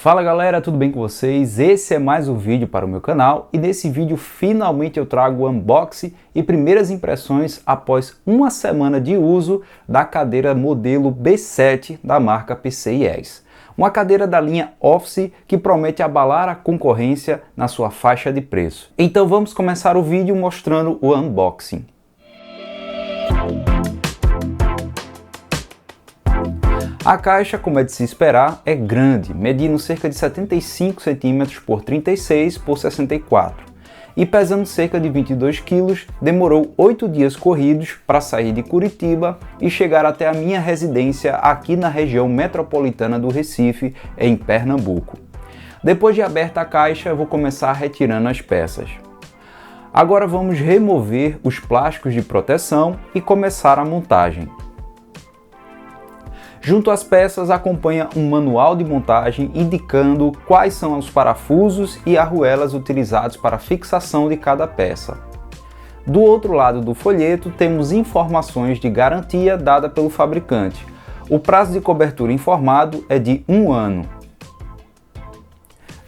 Fala galera, tudo bem com vocês? Esse é mais um vídeo para o meu canal e nesse vídeo finalmente eu trago o unboxing e primeiras impressões após uma semana de uso da cadeira modelo B7 da marca PCIES. Uma cadeira da linha Office que promete abalar a concorrência na sua faixa de preço. Então vamos começar o vídeo mostrando o unboxing. A caixa, como é de se esperar, é grande, medindo cerca de 75 cm por 36 por 64 e pesando cerca de 22 kg, demorou 8 dias corridos para sair de Curitiba e chegar até a minha residência aqui na região metropolitana do Recife, em Pernambuco. Depois de aberta a caixa, eu vou começar retirando as peças. Agora vamos remover os plásticos de proteção e começar a montagem. Junto às peças acompanha um manual de montagem indicando quais são os parafusos e arruelas utilizados para a fixação de cada peça. Do outro lado do folheto temos informações de garantia dada pelo fabricante. O prazo de cobertura informado é de 1 ano.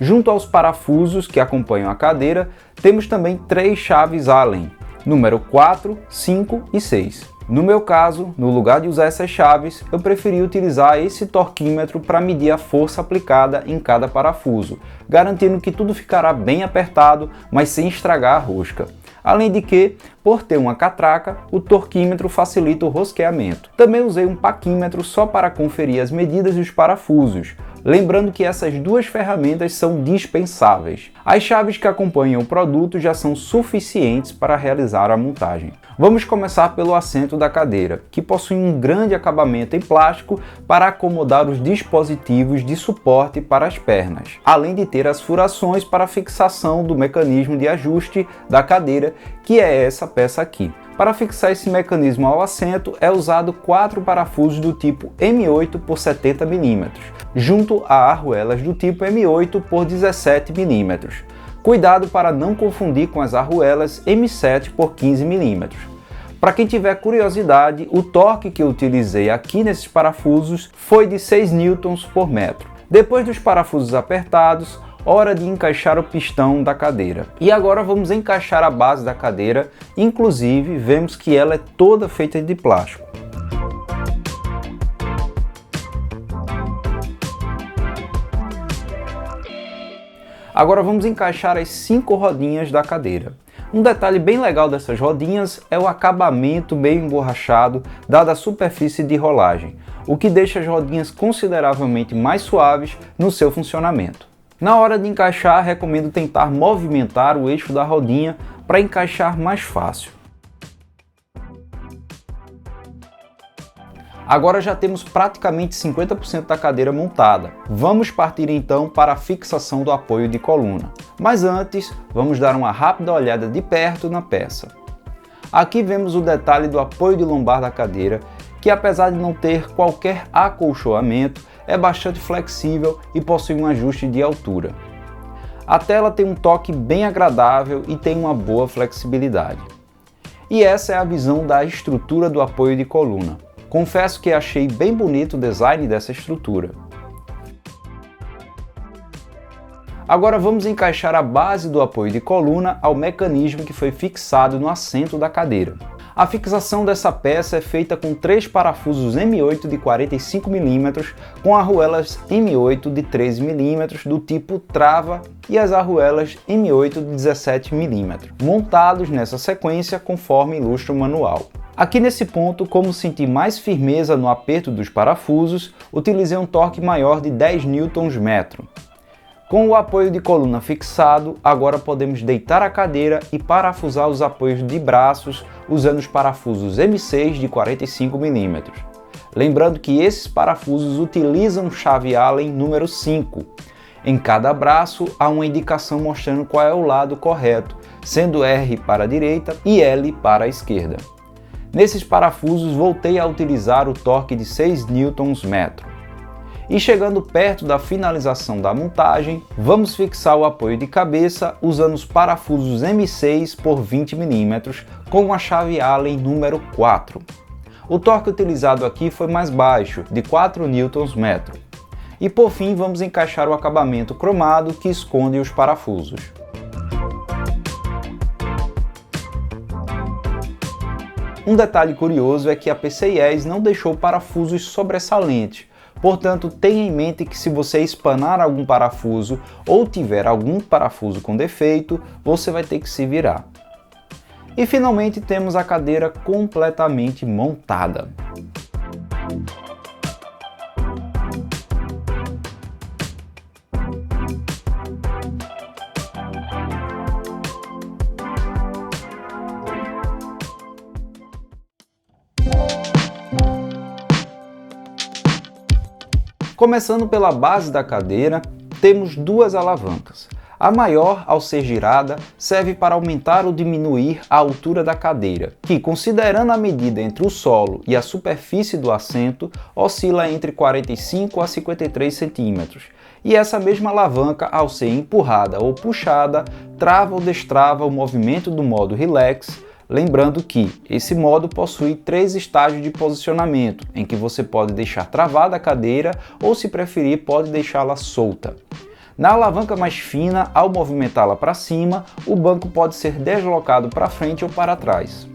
Junto aos parafusos que acompanham a cadeira, temos também 3 chaves Allen, número 4, 5 e 6. No meu caso, no lugar de usar essas chaves, eu preferi utilizar esse torquímetro para medir a força aplicada em cada parafuso, garantindo que tudo ficará bem apertado, mas sem estragar a rosca. Além de que, por ter uma catraca, o torquímetro facilita o rosqueamento. Também usei um paquímetro só para conferir as medidas dos parafusos, lembrando que essas duas ferramentas são dispensáveis. As chaves que acompanham o produto já são suficientes para realizar a montagem. Vamos começar pelo assento da cadeira, que possui um grande acabamento em plástico para acomodar os dispositivos de suporte para as pernas, além de ter as furações para a fixação do mecanismo de ajuste da cadeira, que é essa peça aqui. Para fixar esse mecanismo ao assento é usado 4 parafusos do tipo M8 por 70 mm, junto a arruelas do tipo M8 por 17 mm. Cuidado para não confundir com as arruelas M7 por 15 mm. Para quem tiver curiosidade, o torque que eu utilizei aqui nesses parafusos foi de 6 N por metro. Depois dos parafusos apertados, hora de encaixar o pistão da cadeira. E agora vamos encaixar a base da cadeira, inclusive vemos que ela é toda feita de plástico. Agora vamos encaixar as 5 rodinhas da cadeira. Um detalhe bem legal dessas rodinhas é o acabamento meio emborrachado dada a superfície de rolagem, o que deixa as rodinhas consideravelmente mais suaves no seu funcionamento. Na hora de encaixar, recomendo tentar movimentar o eixo da rodinha para encaixar mais fácil. Agora já temos praticamente 50% da cadeira montada. Vamos partir então para a fixação do apoio de coluna. Mas antes, vamos dar uma rápida olhada de perto na peça. Aqui vemos o detalhe do apoio de lombar da cadeira, que apesar de não ter qualquer acolchoamento, é bastante flexível e possui um ajuste de altura. A tela tem um toque bem agradável e tem uma boa flexibilidade. E essa é a visão da estrutura do apoio de coluna. Confesso que achei bem bonito o design dessa estrutura. Agora vamos encaixar a base do apoio de coluna ao mecanismo que foi fixado no assento da cadeira. A fixação dessa peça é feita com 3 parafusos M8 de 45 mm com arruelas M8 de 13 mm do tipo trava e as arruelas M8 de 17 mm, montados nessa sequência conforme ilustra o manual. Aqui nesse ponto, como senti mais firmeza no aperto dos parafusos, utilizei um torque maior de 10 Nm. Com o apoio de coluna fixado, agora podemos deitar a cadeira e parafusar os apoios de braços usando os parafusos M6 de 45 mm. Lembrando que esses parafusos utilizam chave Allen número 5. Em cada braço há uma indicação mostrando qual é o lado correto, sendo R para a direita e L para a esquerda. Nesses parafusos voltei a utilizar o torque de 6 Nm. E chegando perto da finalização da montagem, vamos fixar o apoio de cabeça usando os parafusos M6 por 20 mm com a chave Allen número 4. O torque utilizado aqui foi mais baixo, de 4 Nm. E por fim vamos encaixar o acabamento cromado que esconde os parafusos. Um detalhe curioso é que a PCIe não deixou parafusos sobressalentes, portanto tenha em mente que se você espanar algum parafuso ou tiver algum parafuso com defeito, você vai ter que se virar. E finalmente temos a cadeira completamente montada. Começando pela base da cadeira, temos duas alavancas. A maior, ao ser girada, serve para aumentar ou diminuir a altura da cadeira, que, considerando a medida entre o solo e a superfície do assento, oscila entre 45 a 53 centímetros. E essa mesma alavanca, ao ser empurrada ou puxada, trava ou destrava o movimento do modo Relax, lembrando que esse modo possui 3 estágios de posicionamento, em que você pode deixar travada a cadeira ou, se preferir, pode deixá-la solta. Na alavanca mais fina, ao movimentá-la para cima, o banco pode ser deslocado para frente ou para trás.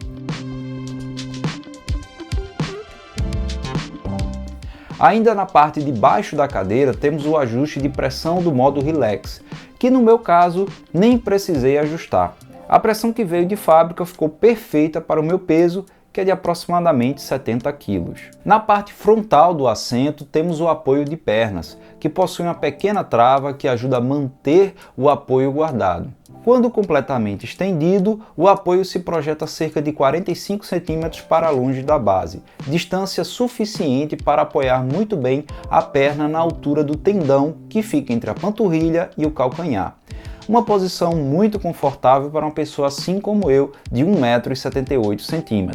Ainda na parte de baixo da cadeira temos o ajuste de pressão do modo Relax, que no meu caso nem precisei ajustar. A pressão que veio de fábrica ficou perfeita para o meu peso, que é de aproximadamente 70 kg. Na parte frontal do assento temos o apoio de pernas, que possui uma pequena trava que ajuda a manter o apoio guardado. Quando completamente estendido, o apoio se projeta cerca de 45 cm para longe da base, distância suficiente para apoiar muito bem a perna na altura do tendão que fica entre a panturrilha e o calcanhar. Uma posição muito confortável para uma pessoa assim como eu, de 1,78 m.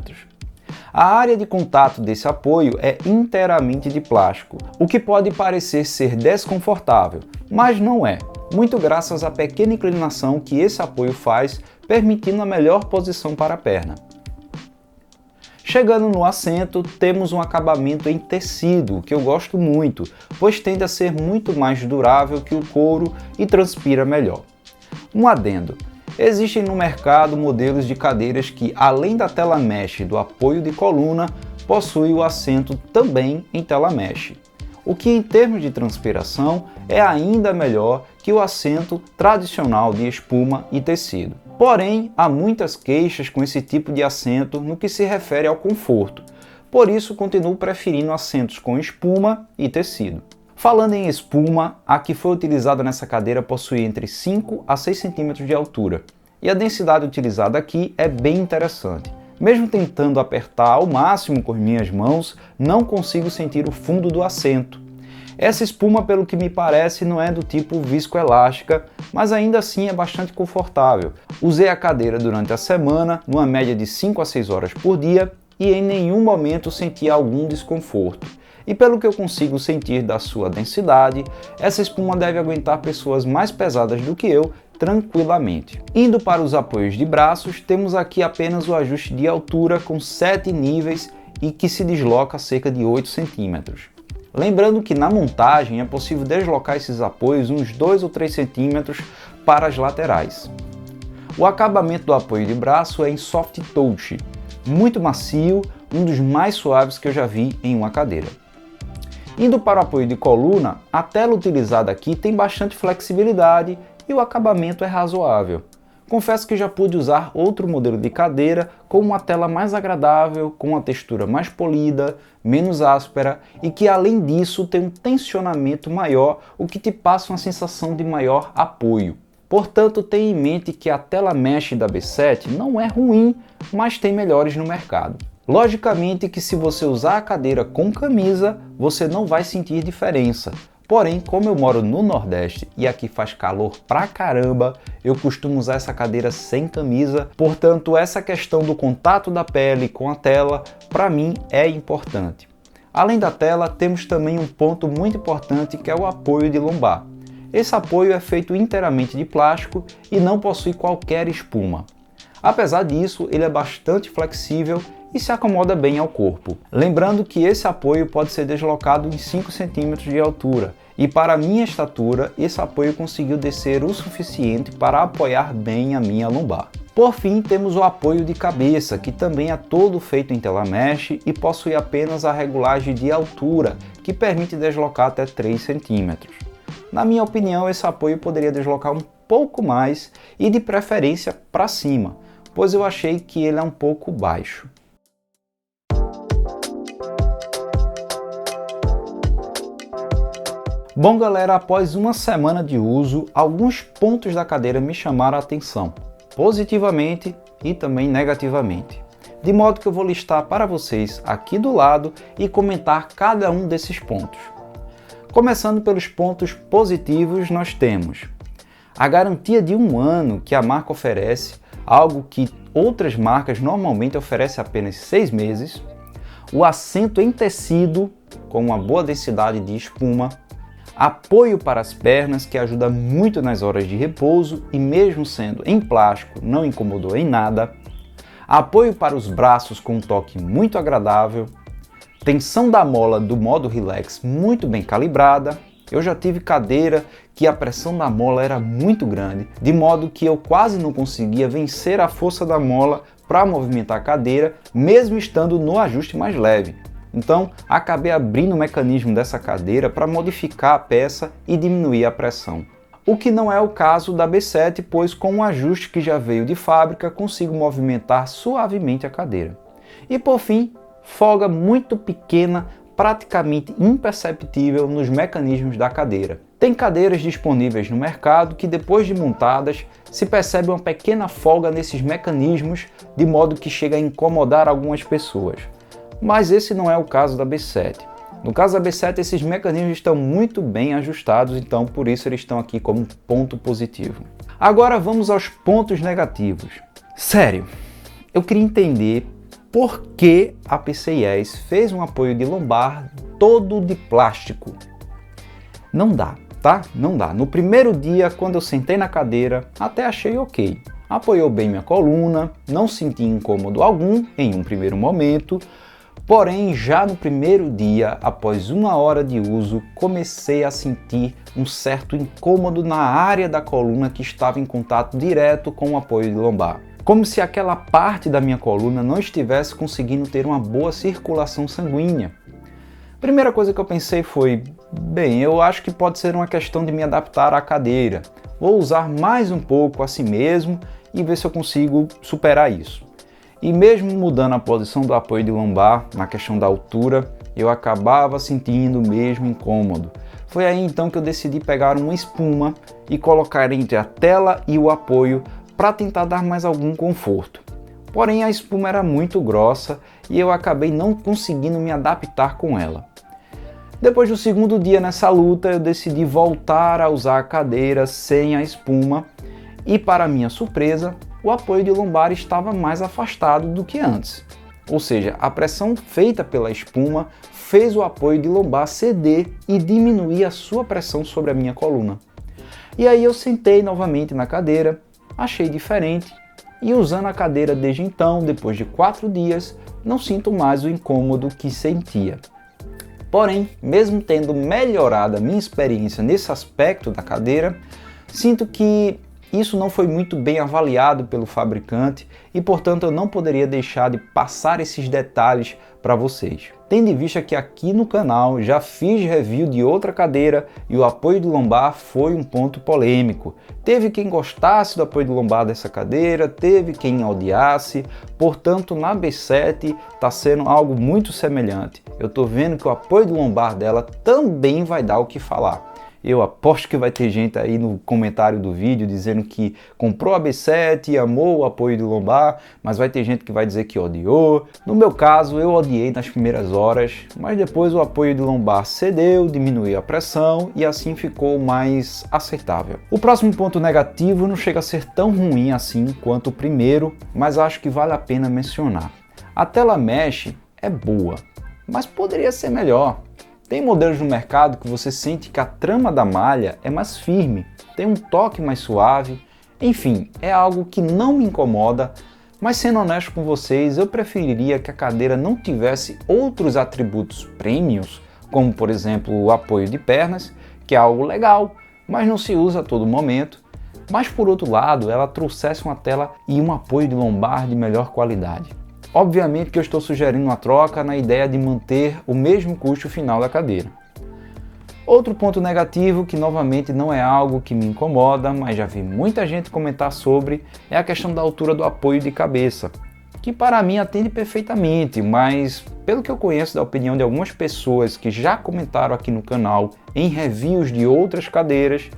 A área de contato desse apoio é inteiramente de plástico, o que pode parecer ser desconfortável, mas não é, muito graças à pequena inclinação que esse apoio faz, permitindo a melhor posição para a perna. Chegando no assento, temos um acabamento em tecido, que eu gosto muito, pois tende a ser muito mais durável que o couro e transpira melhor. Um adendo: existem no mercado modelos de cadeiras que, além da tela mesh do apoio de coluna, possui o assento também em tela mesh, o que em termos de transpiração é ainda melhor que o assento tradicional de espuma e tecido. Porém, há muitas queixas com esse tipo de assento no que se refere ao conforto, por isso continuo preferindo assentos com espuma e tecido. Falando em espuma, a que foi utilizada nessa cadeira possui entre 5 a 6 cm de altura, e a densidade utilizada aqui é bem interessante. Mesmo tentando apertar ao máximo com as minhas mãos, não consigo sentir o fundo do assento. Essa espuma, pelo que me parece, não é do tipo viscoelástica, mas ainda assim é bastante confortável. Usei a cadeira durante a semana, numa média de 5 a 6 horas por dia, e em nenhum momento senti algum desconforto. E pelo que eu consigo sentir da sua densidade, essa espuma deve aguentar pessoas mais pesadas do que eu tranquilamente. Indo para os apoios de braços, temos aqui apenas o ajuste de altura com 7 níveis e que se desloca a cerca de 8 cm. Lembrando que na montagem é possível deslocar esses apoios uns 2 ou 3 cm para as laterais. O acabamento do apoio de braço é em soft touch, muito macio, um dos mais suaves que eu já vi em uma cadeira. Indo para o apoio de coluna, a tela utilizada aqui tem bastante flexibilidade e o acabamento é razoável. Confesso que já pude usar outro modelo de cadeira com uma tela mais agradável, com uma textura mais polida, menos áspera e que além disso tem um tensionamento maior, o que te passa uma sensação de maior apoio. Portanto, tenha em mente que a tela mesh da B7 não é ruim, mas tem melhores no mercado. Logicamente que se você usar a cadeira com camisa, você não vai sentir diferença. Porém, como eu moro no Nordeste e aqui faz calor pra caramba, eu costumo usar essa cadeira sem camisa, portanto essa questão do contato da pele com a tela, para mim é importante. Além da tela, temos também um ponto muito importante que é o apoio de lombar. Esse apoio é feito inteiramente de plástico e não possui qualquer espuma. Apesar disso, ele é bastante flexível e se acomoda bem ao corpo. Lembrando que esse apoio pode ser deslocado em 5 cm de altura, e para a minha estatura, esse apoio conseguiu descer o suficiente para apoiar bem a minha lombar. Por fim, temos o apoio de cabeça, que também é todo feito em tela mesh e possui apenas a regulagem de altura, que permite deslocar até 3 cm. Na minha opinião, esse apoio poderia deslocar um pouco mais e de preferência para cima, pois eu achei que ele é um pouco baixo. Bom galera, após uma semana de uso, alguns pontos da cadeira me chamaram a atenção, positivamente e também negativamente. De modo que eu vou listar para vocês aqui do lado e comentar cada um desses pontos. Começando pelos pontos positivos, nós temos a garantia de 1 ano que a marca oferece, algo que outras marcas normalmente oferecem apenas 6 meses, o assento em tecido com uma boa densidade de espuma, apoio para as pernas, que ajuda muito nas horas de repouso e mesmo sendo em plástico não incomodou em nada, apoio para os braços com um toque muito agradável, tensão da mola do modo relax muito bem calibrada. Eu já tive cadeira que a pressão da mola era muito grande, de modo que eu quase não conseguia vencer a força da mola para movimentar a cadeira, mesmo estando no ajuste mais leve. Então, acabei abrindo o mecanismo dessa cadeira para modificar a peça e diminuir a pressão. O que não é o caso da B7, pois com o ajuste que já veio de fábrica, consigo movimentar suavemente a cadeira. E por fim, folga muito pequena, praticamente imperceptível nos mecanismos da cadeira. Tem cadeiras disponíveis no mercado que depois de montadas, se percebe uma pequena folga nesses mecanismos, de modo que chega a incomodar algumas pessoas. Mas esse não é o caso da B7. No caso da B7, esses mecanismos estão muito bem ajustados, então por isso eles estão aqui como ponto positivo. Agora vamos aos pontos negativos. Sério, eu queria entender por que a PCIES fez um apoio de lombar todo de plástico. Não dá, tá? Não dá. No primeiro dia, quando eu sentei na cadeira, até achei ok. Apoiou bem minha coluna, não senti incômodo algum em um primeiro momento. Porém, já no primeiro dia, após 1 hora de uso, comecei a sentir um certo incômodo na área da coluna que estava em contato direto com o apoio de lombar. Como se aquela parte da minha coluna não estivesse conseguindo ter uma boa circulação sanguínea. Primeira coisa que eu pensei foi, bem, eu acho que pode ser uma questão de me adaptar à cadeira. Vou usar mais um pouco assim mesmo e ver se eu consigo superar isso. E mesmo mudando a posição do apoio de lombar, na questão da altura, eu acabava sentindo o mesmo incômodo. Foi aí então que eu decidi pegar uma espuma e colocar entre a tela e o apoio para tentar dar mais algum conforto. Porém, a espuma era muito grossa e eu acabei não conseguindo me adaptar com ela. Depois do segundo dia nessa luta, eu decidi voltar a usar a cadeira sem a espuma e, para minha surpresa, o apoio de lombar estava mais afastado do que antes. Ou seja, a pressão feita pela espuma fez o apoio de lombar ceder e diminuir a sua pressão sobre a minha coluna. E aí eu sentei novamente na cadeira, achei diferente e usando a cadeira desde então, depois de 4 dias, não sinto mais o incômodo que sentia. Porém, mesmo tendo melhorado a minha experiência nesse aspecto da cadeira, sinto que isso não foi muito bem avaliado pelo fabricante e, portanto, eu não poderia deixar de passar esses detalhes para vocês. Tendo em vista que aqui no canal já fiz review de outra cadeira e o apoio de lombar foi um ponto polêmico. Teve quem gostasse do apoio de lombar dessa cadeira, teve quem odiasse, portanto na B7 está sendo algo muito semelhante. Eu estou vendo que o apoio de lombar dela também vai dar o que falar. Eu aposto que vai ter gente aí no comentário do vídeo dizendo que comprou a B7 e amou o apoio de lombar, mas vai ter gente que vai dizer que odiou. No meu caso, eu odiei nas primeiras horas, mas depois o apoio de lombar cedeu, diminuiu a pressão e assim ficou mais aceitável. O próximo ponto negativo não chega a ser tão ruim assim quanto o primeiro, mas acho que vale a pena mencionar. A tela mesh é boa, mas poderia ser melhor. Tem modelos no mercado que você sente que a trama da malha é mais firme, tem um toque mais suave, enfim, é algo que não me incomoda, Mas sendo honesto com vocês, eu preferiria que a cadeira não tivesse outros atributos premiums, como por exemplo o apoio de pernas, que é algo legal, mas não se usa a todo momento. Mas por outro lado, ela trouxesse uma tela e um apoio de lombar de melhor qualidade. Obviamente que eu estou sugerindo uma troca na ideia de manter o mesmo custo final da cadeira. Outro ponto negativo, que novamente não é algo que me incomoda, mas já vi muita gente comentar sobre, é a questão da altura do apoio de cabeça, que para mim atende perfeitamente, mas pelo que eu conheço da opinião de algumas pessoas que já comentaram aqui no canal em reviews de outras cadeiras,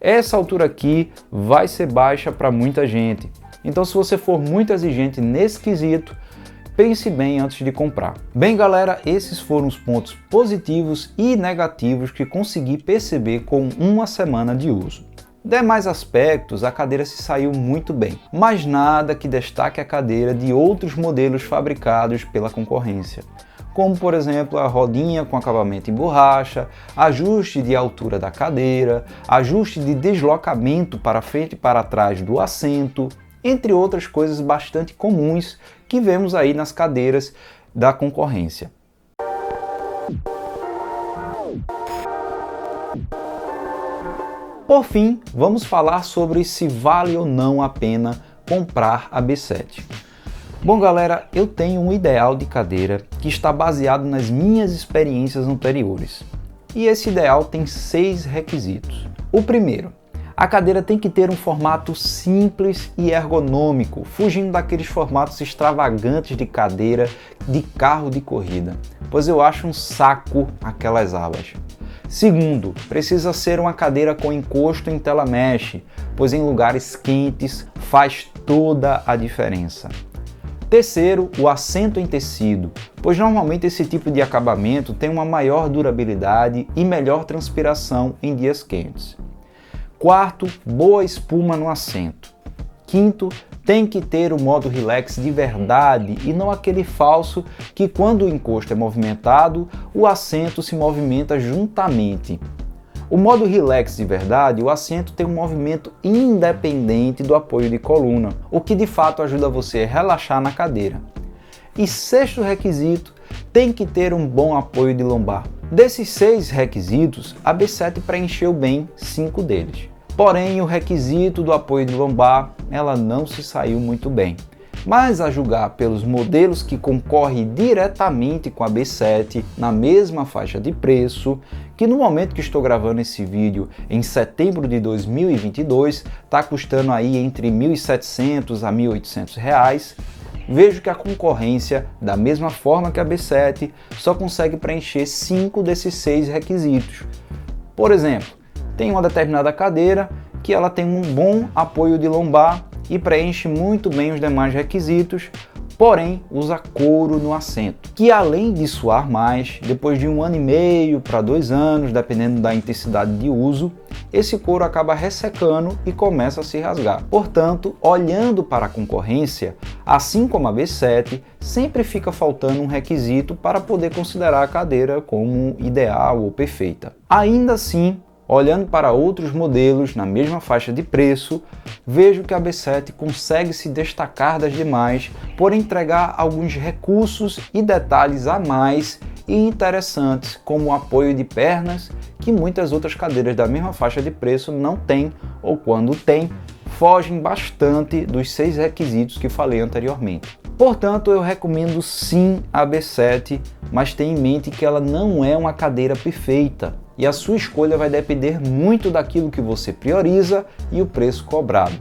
essa altura aqui vai ser baixa para muita gente. Então se você for muito exigente nesse quesito, pense bem antes de comprar. Bem galera, esses foram os pontos positivos e negativos que consegui perceber com uma semana de uso. Demais aspectos, a cadeira se saiu muito bem, mas nada que destaque a cadeira de outros modelos fabricados pela concorrência, como por exemplo a rodinha com acabamento em borracha, ajuste de altura da cadeira, ajuste de deslocamento para frente e para trás do assento, entre outras coisas bastante comuns que vemos aí nas cadeiras da concorrência. Por fim, vamos falar sobre se vale ou não a pena comprar a B7. Bom galera, eu tenho um ideal de cadeira que está baseado nas minhas experiências anteriores. E esse ideal tem 6 requisitos. O primeiro, a cadeira tem que ter um formato simples e ergonômico, fugindo daqueles formatos extravagantes de cadeira de carro de corrida, pois eu acho um saco aquelas abas. Segundo, precisa ser uma cadeira com encosto em tela mesh, pois em lugares quentes faz toda a diferença. Terceiro, o assento em tecido, pois normalmente esse tipo de acabamento tem uma maior durabilidade e melhor transpiração em dias quentes. Quarto, boa espuma no assento. Quinto, tem que ter o modo relax de verdade e não aquele falso que quando o encosto é movimentado, o assento se movimenta juntamente. O modo relax de verdade, o assento tem um movimento independente do apoio de coluna, o que de fato ajuda você a relaxar na cadeira. E sexto requisito, tem que ter um bom apoio de lombar. Desses 6 requisitos, a B7 preencheu bem 5 deles. Porém, o requisito do apoio de lombar, ela não se saiu muito bem. Mas a julgar pelos modelos que concorrem diretamente com a B7 na mesma faixa de preço, que no momento que estou gravando esse vídeo, em setembro de 2022, está custando aí entre R$ 1.700 a R$ 1.800, vejo que a concorrência, da mesma forma que a B7, só consegue preencher 5 desses 6 requisitos. Por exemplo, tem uma determinada cadeira que ela tem um bom apoio de lombar e preenche muito bem os demais requisitos, porém usa couro no assento, que além de suar mais, depois de 1 ano e meio para 2 anos, dependendo da intensidade de uso, esse couro acaba ressecando e começa a se rasgar. Portanto, olhando para a concorrência, assim como a B7, sempre fica faltando um requisito para poder considerar a cadeira como ideal ou perfeita. Ainda assim, olhando para outros modelos na mesma faixa de preço, vejo que a B7 consegue se destacar das demais por entregar alguns recursos e detalhes a mais e interessantes, como o apoio de pernas, que muitas outras cadeiras da mesma faixa de preço não têm, ou quando tem, fogem bastante dos 6 requisitos que falei anteriormente. Portanto, eu recomendo sim a B7, mas tenha em mente que ela não é uma cadeira perfeita e a sua escolha vai depender muito daquilo que você prioriza e o preço cobrado.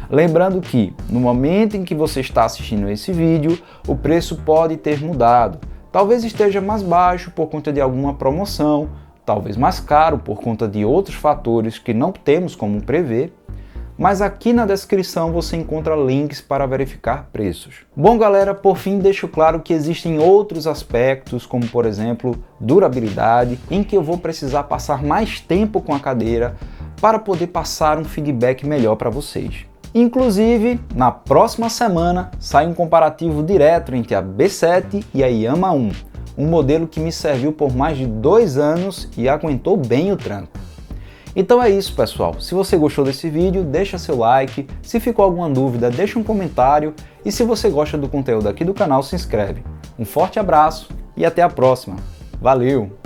Lembrando que, no momento em que você está assistindo esse vídeo, o preço pode ter mudado. Talvez esteja mais baixo por conta de alguma promoção, talvez mais caro por conta de outros fatores que não temos como prever, mas aqui na descrição você encontra links para verificar preços. Bom galera, por fim deixo claro que existem outros aspectos, como por exemplo, durabilidade, em que eu vou precisar passar mais tempo com a cadeira para poder passar um feedback melhor para vocês. Inclusive, na próxima semana sai um comparativo direto entre a B7 e a Yama 1, um modelo que me serviu por mais de 2 anos e aguentou bem o tranco. Então é isso, pessoal. Se você gostou desse vídeo, deixa seu like. Se ficou alguma dúvida, deixa um comentário. E se você gosta do conteúdo aqui do canal, se inscreve. Um forte abraço e até a próxima. Valeu!